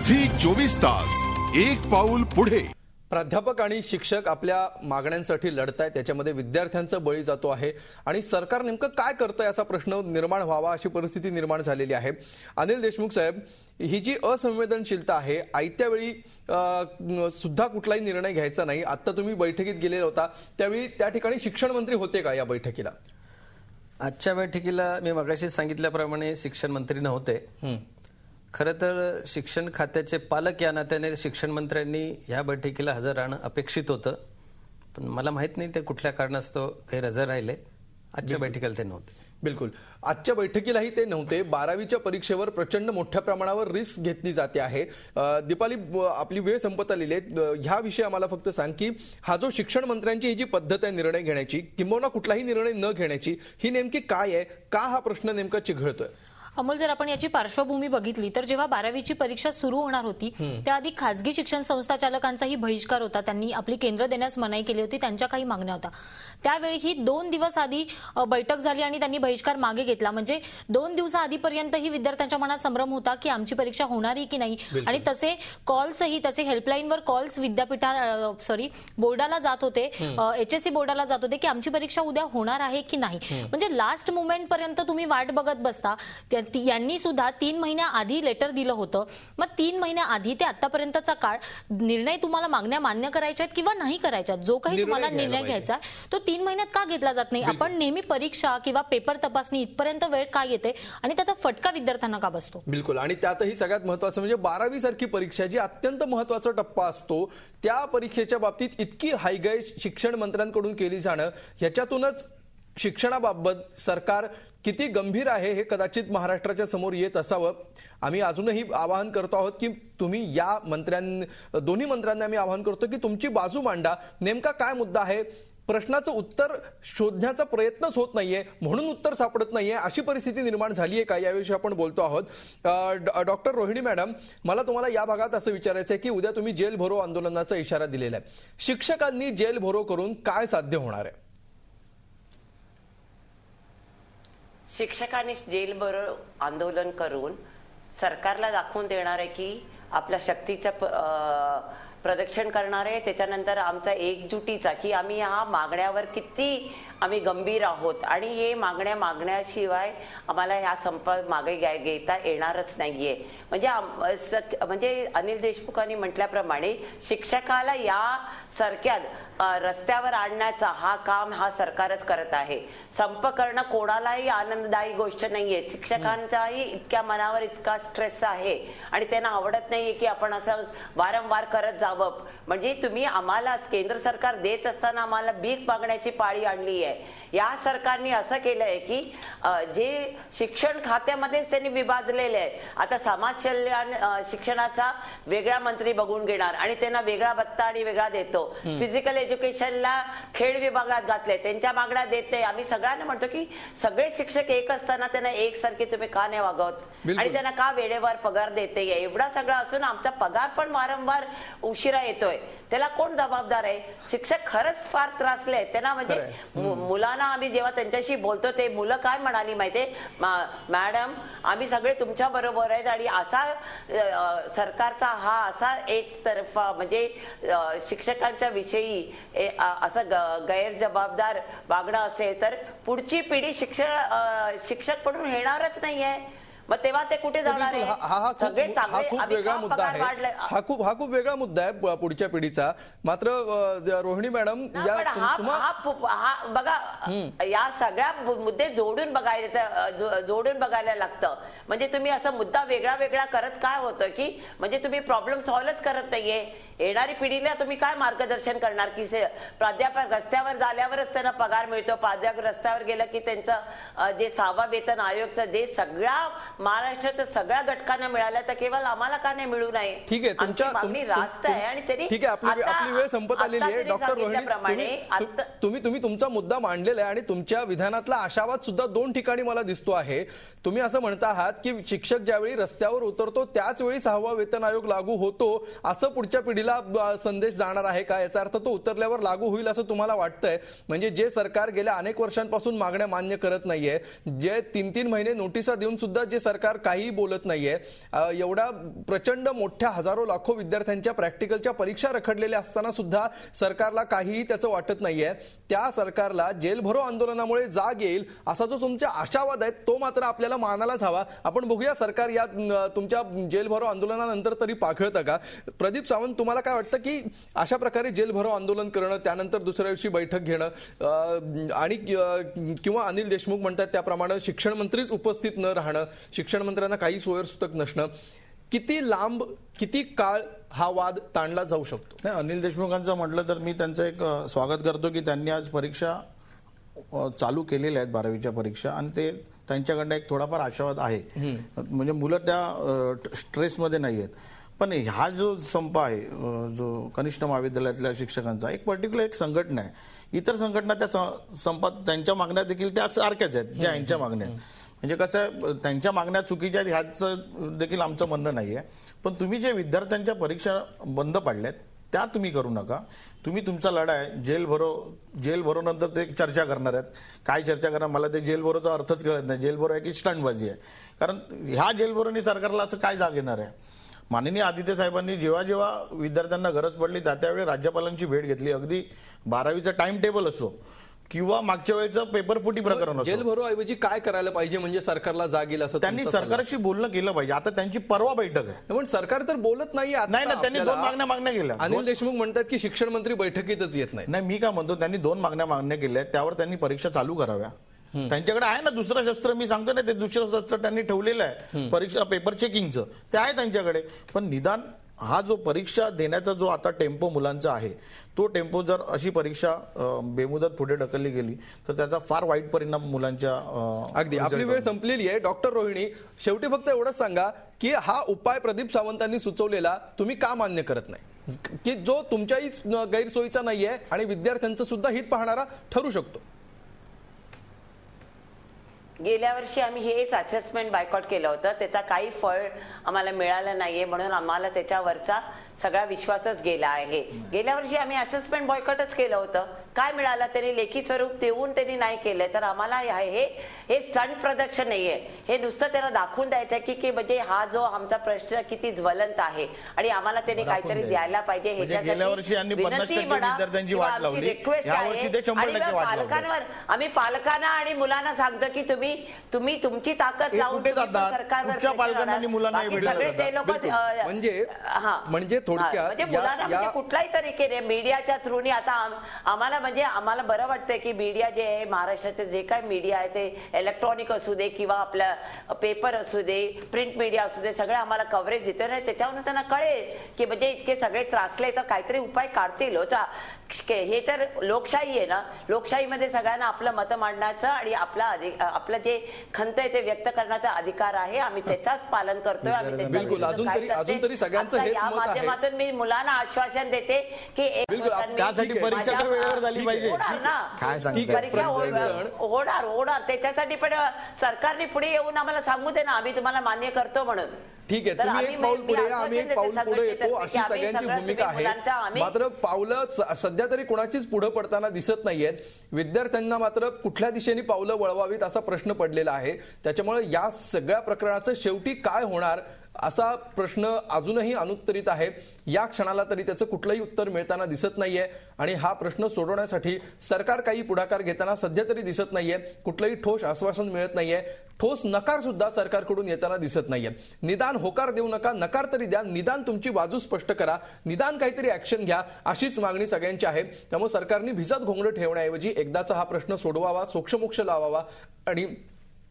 Zee 24 तास एक पाऊल पुढे। प्राध्यापक आणि शिक्षक आपल्या मागण्यांसाठी लढतायत, त्याच्यामध्ये विद्यार्थ्यांचा बळी जातो आहे आणि सरकार नेमकं काय करतंय असा प्रश्न निर्माण व्हावा अशी परिस्थिती निर्माण झालेली आहे। अनिल देशमुख साहेब, ही जी असंवेदनशीलता आहे, आयत्या वेळी सुद्धा कुठलाही निर्णय घ्यायचा नाही। आता तुम्ही बैठकीत गेलेला होता, त्यावेळी त्या ठिकाणी शिक्षण मंत्री होते का या बैठकीला? आजच्या बैठकीला मी मगाशी सांगितल्याप्रमाणे शिक्षण मंत्री नव्हते। खरं तर शिक्षण खात्याचे पालक या नात्याने शिक्षण मंत्र्यांनी या बैठकीला हजर राहणं अपेक्षित होतं, पण मला माहित नाही ते कुठल्या कारणास्तव काही हजर राहिले। आजच्या बैठकीला ते नव्हते। बिलकुल, आजच्या बैठकीलाही ते नव्हते। 12वीच्या परीक्षेवर प्रचंड मोठ्या प्रमाणावर रिस्क घेतली जाते आहे। दीपाली, आपली वेळ संपत आलेली आहे, ह्याविषयी आम्हाला फक्त सांग की हा जो शिक्षण मंत्र्यांची ही जी पद्धत आहे निर्णय घेण्याची किंवा कुठलाही निर्णय न घेण्याची, ही नेमकी काय आहे? का हा प्रश्न नेमका चिघळतोय? अमोल, जर आपण याची पार्श्वभूमी बघितली तर जेव्हा 12वीची परीक्षा सुरू होणार होती त्याआधी खासगी शिक्षण संस्था चालकांचाही बहिष्कार होता। त्यांनी आपली केंद्र देण्यास मनाई केली होती, त्यांच्या काही मागण्या होत्या। त्यावेळी 2 दिवस आधी बैठक झाली आणि त्यांनी बहिष्कार मागे घेतला। म्हणजे 2 दिवसाआधीपर्यंतही विद्यार्थ्यांच्या मनात संभ्रम होता की आमची परीक्षा होणार की नाही, आणि तसे कॉल्सही, तसे हेल्पलाईनवर कॉल्स बोर्डाला जात होते, HSC बोर्डाला जात होते की आमची परीक्षा उद्या होणार आहे की नाही। म्हणजे लास्ट मोमेंट पर्यंत तुम्ही वाट बघत बसता। यांनी सुद्धा 3 महिन्या आधी लेटर दिलं होतं। मग 3 महिन्या आधी ते आतापर्यंतचा काळ, निर्णय तुम्हाला मागण्या मान्य करायच्या आहेत किंवा नाही करायच्या, जो काही तुम्हाला निर्णय घ्यायचा आहे तो 3 महिन्यात का घेतला जात नाही? आपण नेहमी परीक्षा किंवा पेपर तपासणी इथपर्यंत वेळ का येते आणि त्याचा फटका विद्यार्थ्यांना का बसतो? बिलकुल, आणि त्यातही सगळ्यात महत्त्वाचं म्हणजे 12वी सारखी परीक्षा जी अत्यंत महत्त्वाचा टप्पा असतो, त्या परीक्षेच्या बाबतीत इतकी हायगाय शिक्षण मंत्र्यांकडून केली जाणं, ह्याच्यातूनच शिक्षणाबाबत सरकार किती गंभीर आहे हे कदाचित महाराष्ट्राच्या समोर येत असावं। आम्ही अजूनही आवाहन करतो आहोत की तुम्ही या दोन्ही मंत्र्यांना आम्ही आवाहन करतो की तुमची बाजू मांडा, नेमका काय मुद्दा आहे? प्रश्नाचं उत्तर शोधण्याचा प्रयत्नच होत नाहीये, म्हणून उत्तर सापडत नाहीये, अशी परिस्थिती निर्माण झाली आहे का, याविषयी आपण बोलतो आहोत। डॉक्टर रोहिणी मॅडम, मला तुम्हाला या भागात असं विचारायचं आहे की उद्या तुम्ही जेल भरो आंदोलनाचा इशारा दिलेला आहे। शिक्षकांनी जेल भरो करून काय साध्य होणार आहे? शिक्षकांनी जेल भरो आंदोलन करून सरकारला दाखवून देणार आहे की आपल्या शक्तीचं प्रदर्शन करणार आहे। त्याच्यानंतर आमचा एकजुटीचा की आम्ही ह्या मागण्यावर किती आम्ही गंभीर आहोत आणि हे मागण्याशिवाय आम्हाला ह्या संप मागे घेता येणारच नाहीये। म्हणजे अनिल देशमुखांनी म्हटल्याप्रमाणे शिक्षकाला या सारख्या रस्त्यावर आणण्याचा हा काम हा सरकारच करत आहे। संप करणं कोणालाही आनंददायी गोष्ट नाहीये। शिक्षकांच्याही इतक्या मनावर इतका स्ट्रेस आहे आणि त्यांना आवडत नाहीये की आपण असं वारंवार करत जावं। म्हणजे तुम्ही आम्हाला केंद्र सरकार देत असताना आम्हाला भीक मागण्याची पाळी आणली आहे। या सरकारने असं केलंय की जे शिक्षण खात्यामध्येच त्यांनी विभाजलेले आहे। आता समाज कल्याण शिक्षणाचा वेगळा मंत्री बघून घेणार आणि त्यांना वेगळा भत्ता आणि वेगळा देतो। फिजिकल एज्युकेशनला खेळ विभागात घातले, त्यांच्या मागण्या देत नाही। आम्ही सगळ्यांना म्हणतो की सगळे शिक्षक एक असताना त्यांना एकसारखे तुम्ही का नाही वागवत आणि त्यांना का वेळेवर पगार देते? एवढा सगळं असून आमचा पगार पण वारंवार उशिरा येतोय, त्याला कोण जबाबदार आहे? शिक्षक खरंच फार त्रासले त्यांना। म्हणजे मुलांना आम्ही जेव्हा त्यांच्याशी बोलतो ते मुलं काय म्हणाली माहितीये, मॅडम आम्ही सगळे तुमच्या बरोबर आहेत आणि असा सरकारचा हा असा एकतर्फा म्हणजे शिक्षकांच्या विषयी असं गैरजबाबदार वागणं असेल तर पुढची पिढी शिक्षक म्हणून येणारच नाहीये। मग तेव्हा ते कुठे जाणार आहे? हा खूप वेगळा मुद्दा आहे, हा खूप वेगळा मुद्दा आहे पुढच्या पिढीचा। मात्र रोहिणी मॅडम, बघा या सगळ्या मुद्दे जोडून बघायला लागतं। म्हणजे तुम्ही असा मुद्दा वेगळा करत काय होतं की म्हणजे तुम्ही प्रॉब्लेम सॉल्व्हच करत नाहीये। येणारी पिढीला तुम्ही काय मार्गदर्शन करणार की प्राध्यापक रस्त्यावर झाल्यावरच त्यांना पगार मिळतो, प्राध्यापक रस्त्यावर गेलं की त्यांचं जे 6वा वेतन आयोगचं जे सगळ्या महाराष्ट्राच्या सगळ्या घटकांना मिळालं तर केवळ आम्हाला का नाही मिळू नये? ठीक आहे, तुमच्या मागणी रास्त आहे आणि तरी ठीक आहे, आपली वेळ संपत आलेली आहे। डॉक्टर रोहिणी, तुम्ही तुमचा मुद्दा मांडलेला आहे आणि तुमच्या विधानातला आशावाद सुद्धा 2 ठिकाणी मला दिसतो आहे। तुम्ही असं म्हणता आहात की शिक्षक ज्यावेळी रस्त्यावर उतरतो त्याच वेळी 6वा वेतन आयोग लागू होतो, असं पुढच्या पिढीला संदेश जाणार आहे का? याचा अर्थ तो उतरल्यावर लागू होईल असं तुम्हाला वाटतंय? म्हणजे जे सरकार गेल्या अनेक वर्षांपासून मागण्या मान्य करत नाहीये, जे 3-3 महिने नोटिसा देऊन सुद्धा जे सरकार काहीही बोलत नाहीये. एवढा प्रचंड मोठ्या हजारो लाखो विद्यार्थ्यांच्या प्रॅक्टिकलच्या परीक्षा रखडलेल्या असताना सुद्धा सरकारला काहीही त्याचं वाटत नाहीये. त्या सरकारला जेल भरो आंदोलनामुळे जाग येईल असा जो तुमच्या आशावाद आहे तो मात्र आपल्याला मानायलाच हवा. आपण बघूया सरकार या तुमच्या जेल भरो आंदोलनानंतर तरी पाखळतं का. प्रदीप सावंत, तुम्हाला काय वाटतं की अशा प्रकारे जेल भरो आंदोलन करणं, त्यानंतर दुसऱ्या दिवशी बैठक घेणं आणि किंवा अनिल देशमुख म्हणतात त्याप्रमाणे शिक्षण मंत्रीच उपस्थित न राहणं, शिक्षण मंत्र्यांना काही सोयरसूतक नसणं, किती लांब किती काळ हा वाद ताणला जाऊ शकतो? नाही, अनिल देशमुखांचं म्हटलं तर मी त्यांचं एक स्वागत करतो की त्यांनी आज परीक्षा चालू केलेल्या आहेत 12वीच्या परीक्षा, आणि ते त्यांच्याकडनं एक थोडाफार आशावाद आहे. म्हणजे मुलं त्या स्ट्रेसमध्ये नाही आहेत. पण हा जो संप आहे जो कनिष्ठ महाविद्यालयातल्या शिक्षकांचा, एक पर्टिक्युलर एक संघटना आहे. इतर संघटना त्या संपात त्यांच्या मागण्या देखील त्या सारख्याच आहेत ज्या यांच्या मागण्या आहेत. म्हणजे कसं आहे, त्यांच्या मागण्या चुकीच्या आहेत ह्याचं देखील आमचं म्हणणं नाही आहे. पण तुम्ही जे विद्यार्थ्यांच्या परीक्षा बंद पाडल्यात त्या तुम्ही करू नका. तुम्ही तुमचा लढा आहे जेल भरो नंतर ते चर्चा करणार आहेत. काय चर्चा करणार मला ते जेल भरोचा अर्थच कळत नाही. जेल भरो आहे की स्टंटबाजी आहे. कारण ह्या जेल भरोनी सरकारला असं काय जाग येणार आहे. माननीय आदित्य साहेबांनी जेव्हा जेव्हा विद्यार्थ्यांना गरज पडली त्यावेळी राज्यपालांची भेट घेतली. अगदी 12वीचं टाइम टेबल असो किंवा मागच्या वेळेचं पेपरफुटी प्रकरण असो, जेल भरो ऐवजी काय करायला पाहिजे म्हणजे सरकारला जाग येईल असं त्यांनी सरकारशी बोलणं केलं पाहिजे. आता त्यांची परवा बैठक आहे. पण सरकार तर बोलत नाही. नाही ना, त्यांनी 2 मागण्या केल्या. अनिल देशमुख म्हणतात की शिक्षण मंत्री बैठकीतच येत नाही. नाही, मी काय म्हणतो, त्यांनी 2 मागण्या केल्या आहेत. त्यावर त्यांनी परीक्षा चालू कराव्या. त्यांच्याकडे आहे ना दुसरं शस्त्र. मी सांगतो ना, ते दुसरं शस्त्र त्यांनी ठेवलेलं आहे परीक्षा पेपर चेकिंगचं, ते आहे त्यांच्याकडे. पण निदान हा जो परीक्षा देण्याचा जो आता टेम्पो मुलांचा आहे, तो टेम्पो जर अशी परीक्षा बेमुदत पुढे ढकलली गेली तर त्याचा फार वाईट परिणाम मुलांच्या. अगदी आपली वेळ संपलेली आहे. डॉक्टर रोहिणी, शेवटी फक्त एवढंच सांगा की हा उपाय प्रदीप सावंतांनी सुचवलेला तुम्ही का मान्य करत नाही, की जो तुमच्याही गैरसोयीचा नाहीये आणि विद्यार्थ्यांचं सुद्धा हित पाहणारा ठरू शकतो? गेल्या वर्षी आम्ही हेच असेसमेंट बायकॉट केलं होतं. त्याचा काही फळ आम्हाला मिळालं नाहीये, म्हणून आम्हाला त्याच्यावरचा सगळा विश्वासच गेला आहे. गेल्या वर्षी आम्ही असेसमेंट बॉयकॉटच केलं होतं. काय मिळालं, त्यांनी लेखी स्वरूप देऊन त्यांनी नाही केलं. तर आम्हाला हे स्टंट प्रदर्शन नाहीये. हे नुसतं त्यांना दाखवून द्यायचं की म्हणजे हा जो आमचा प्रश्न किती ज्वलंत आहे आणि आम्हाला त्यांनी काहीतरी द्यायला पाहिजे. गेल्या वर्षी यांनी 50% विद्यार्थ्यांची वाट लावली, यावर्षी ते 100% वाट लावली. आम्ही पालकांना आणि मुलांना सांगतो की तुम्ही तुमची ताकद लावून पालकांनी मुलांना म्हणजे थोडक्यात मुलांना कुठल्याही तरीकेने मीडियाच्या थ्रूनी आता आम्हाला बरं वाटतंय की मीडिया जे आहे, महाराष्ट्राचे जे काय मीडिया आहे ते इलेक्ट्रॉनिक असू दे किंवा आपल्या पेपर असू दे, प्रिंट मीडिया असू दे, सगळे आम्हाला कव्हरेज देते ना. त्याच्यावरून त्यांना कळेल की म्हणजे इतके सगळे त्रासले तर काहीतरी उपाय काढतील. हे तर लोकशाही आहे ना. लोकशाहीमध्ये सगळ्यांना आपलं मत मांडण्याचं आणि आपलं जे खंत आहे ते व्यक्त करण्याचा अधिकार आहे. आम्ही त्याचाच पालन करतोय. बिलकुल. अजून तरी सगळ्यांचं हेच मत आहे. माध्यमातून मी मुलांना आश्वासन देते की त्यासाठी परीक्षा तर वेळेवर झाली पाहिजे. परीक्षा होणार. त्याच्यासाठी पण सरकारने पुढे येऊन आम्हाला सांगू दे ना, आम्ही तुम्हाला मान्य करतो म्हणून. ठीक आहे, तुम्ही एक पाऊल पुढे या, आम्ही एक पाऊल पुढे येतो, अशी सगळ्यांची भूमिका आहे. मात्र पावलं सध्या तरी कोणाचीच पुढे पडताना दिसत नाहीयेत. विद्यार्थ्यांना मात्र कुठल्या दिशेने पावलं वळवावीत असा प्रश्न पडलेला आहे. त्याच्यामुळे या सगळ्या प्रकरणाचं शेवटी काय होणार असा प्रश्न अजूनही अनुत्तरित आहे. या क्षणाला तरी त्याचं कुठलंही उत्तर मिळताना दिसत नाहीये आणि हा प्रश्न सोडवण्यासाठी सरकार काही पुढाकार घेताना सध्या तरी दिसत नाहीये. कुठलंही ठोस आश्वासन मिळत नाहीये. ठोस नकार सुद्धा सरकारकडून येताना दिसत नाहीये. निदान होकार देऊ नका, नकार तरी द्या. निदान तुमची बाजू स्पष्ट करा, निदान काहीतरी ऍक्शन घ्या, अशीच मागणी सगळ्यांची आहे. त्यामुळे सरकारने भिजत घोंगडं ठेवण्याऐवजी एकदाचा हा प्रश्न सोडवावा, सोक्षमोक्ष लावावा आणि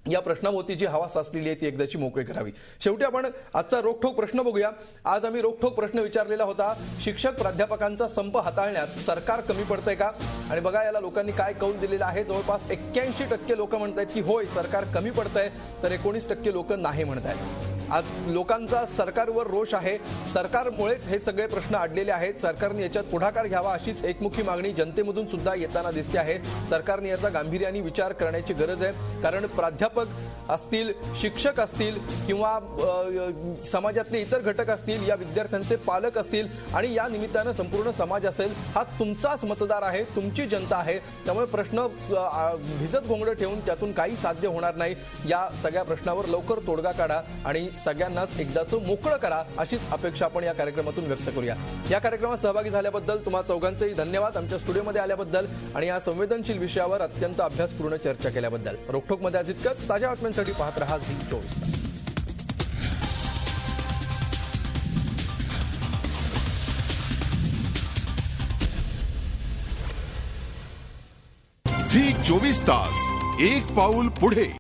या प्रश्नाभोवती जी हवा साचलेली आहे ती एकदाची मोकळी करावी. शेवटी आपण आजचा रोखठोक प्रश्न बघूया. आज आम्ही रोखठोक प्रश्न विचारलेला होता, शिक्षक प्राध्यापकांचा संप हाताळण्यात सरकार कमी पडतंय का? आणि बघा याला लोकांनी काय कौल दिलेला आहे. जवळपास 81% लोक म्हणतायत की होय सरकार कमी पडतंय, तर 19% लोक नाही म्हणतायत. लोकांचा सरकारवर रोष आहे. सरकारमुळेच हे सगळे प्रश्न अडलेले आहेत. सरकारने याच्यात पुढाकार घ्यावा अशीच एकमुखी मागणी जनतेमधून सुद्धा येताना दिसते आहे. सरकारने याचा गांभीर्याने विचार करण्याची गरज आहे. कारण प्राध्यापक असतील, शिक्षक असतील किंवा समाजातले इतर घटक असतील, या विद्यार्थ्यांचे पालक असतील आणि या निमित्तानं संपूर्ण समाज असेल, हा तुमचाच मतदार आहे, तुमची जनता आहे. त्यामुळे प्रश्न भिजत घोंगडं ठेवून त्यातून काही साध्य होणार नाही. या सगळ्या प्रश्नावर लवकर तोडगा काढा आणि सगळ्यांनाच एकदाचं मोकळं करा अशीच अपेक्षा आपण या कार्यक्रमातून व्यक्त करूया. या कार्यक्रमात सहभागी झाल्याबद्दल तुम्हा चौघांचेही धन्यवाद. आमच्या स्टुडिओमध्ये आल्याबद्दल आणि या संवेदनशील विषयावर अत्यंत अभ्यासपूर्ण चर्चा केल्याबद्दल. रोखोकमध्ये आज इतकंच. ताज्या बातम्यांसाठी पाहत रहा झी 24 तास. झी 24 तास, एक पाऊल पुढे.